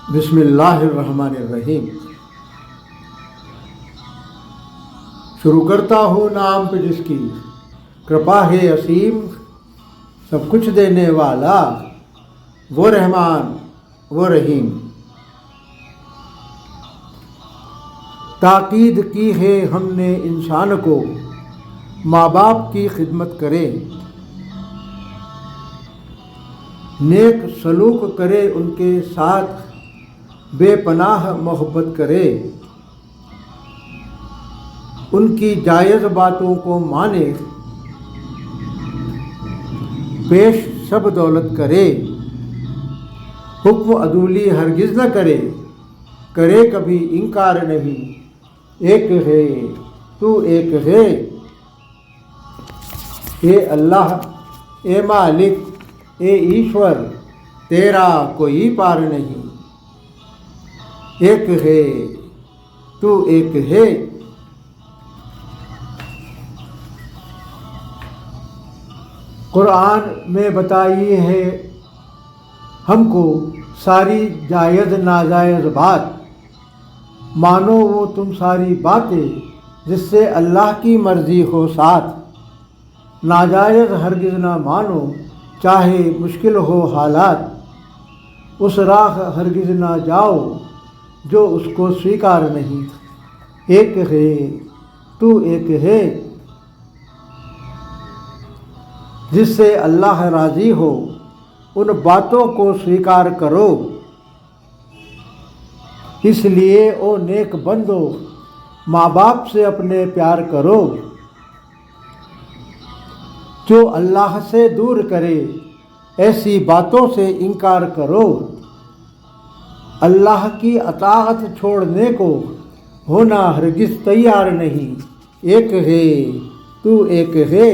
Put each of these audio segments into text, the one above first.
बिस्मिल्लाहिर्रहमानिर्रहीम। शुरू करता हूँ नाम पे जिसकी कृपा है असीम, सब कुछ देने वाला वो रहमान वो रहीम। ताकीद की है हमने इंसान को, माँ बाप की खिदमत करे, नेक सलूक करे उनके साथ, बेपनाह मोहब्बत करे, उनकी जायज़ बातों को माने, पेश सब दौलत करे, हुक्म अदूली हरगिज़ न करे, करे कभी इनकार नहीं, एक है तू एक है। ए अल्लाह, ए मालिक, ए ईश्वर, तेरा कोई पार नहीं, एक है तू एक है। कुरान में बताई है हमको सारी जायज़ नाजायज़ बात, मानो वो तुम सारी बातें जिससे अल्लाह की मर्ज़ी हो साथ। नाजायज़ हरगिज़ ना मानो चाहे मुश्किल हो हालात, उस राह हरगिज़ ना जाओ जो उसको स्वीकार नहीं। एक है तू एक है, जिससे अल्लाह राज़ी हो उन बातों को स्वीकार करो। इसलिए ओ नेक बंदो, माँ बाप से अपने प्यार करो। जो अल्लाह से दूर करे ऐसी बातों से इनकार करो। अल्लाह की अताअत छोड़ने को होना हरगिज़ तैयार नहीं, एक है तू एक है।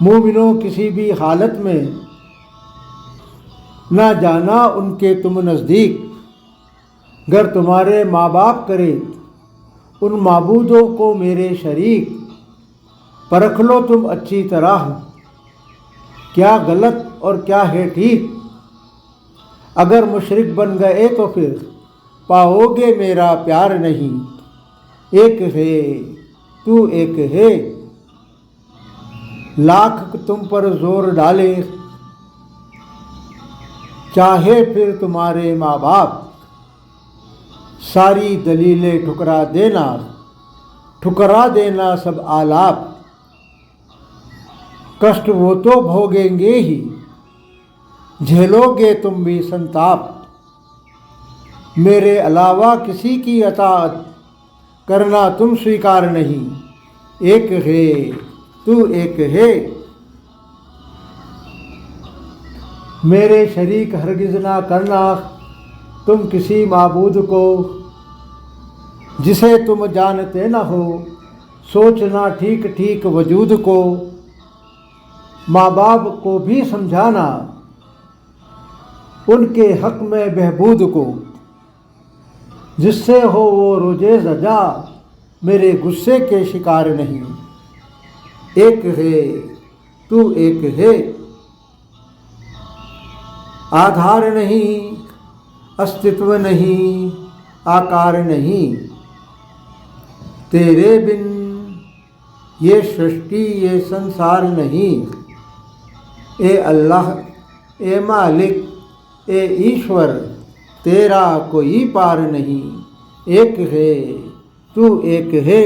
मोमिनों, किसी भी हालत में ना जाना उनके तुम नज़दीक, गर तुम्हारे माँ बाप करे उन माबूदों को मेरे शरीक। परख लो तुम अच्छी तरह क्या गलत और क्या है ठीक, अगर मुशरिक बन गए तो फिर पाओगे मेरा प्यार नहीं। एक है तू एक है, लाख तुम पर जोर डाले चाहे फिर तुम्हारे माँ बाप, सारी दलीलें ठुकरा देना सब आलाप। कष्ट वो तो भोगेंगे ही, झेलोगे तुम भी संताप। मेरे अलावा किसी की अताअत करना तुम स्वीकार नहीं, एक है तू एक है। मेरे शरीक हरगिज़ ना करना तुम किसी माबूद को, जिसे तुम जानते न हो। सोचना ठीक ठीक वजूद को, माँ बाप को भी समझाना उनके हक में बहबूद को, जिससे हो वो रोजे रजा मेरे गुस्से के शिकार नहीं। एक है तू एक है, आधार नहीं, अस्तित्व नहीं, आकार नहीं, तेरे बिन ये सृष्टि ये संसार नहीं। ए अल्लाह, ए मालिक, ए ईश्वर, तेरा कोई पार नहीं, एक है तू एक है।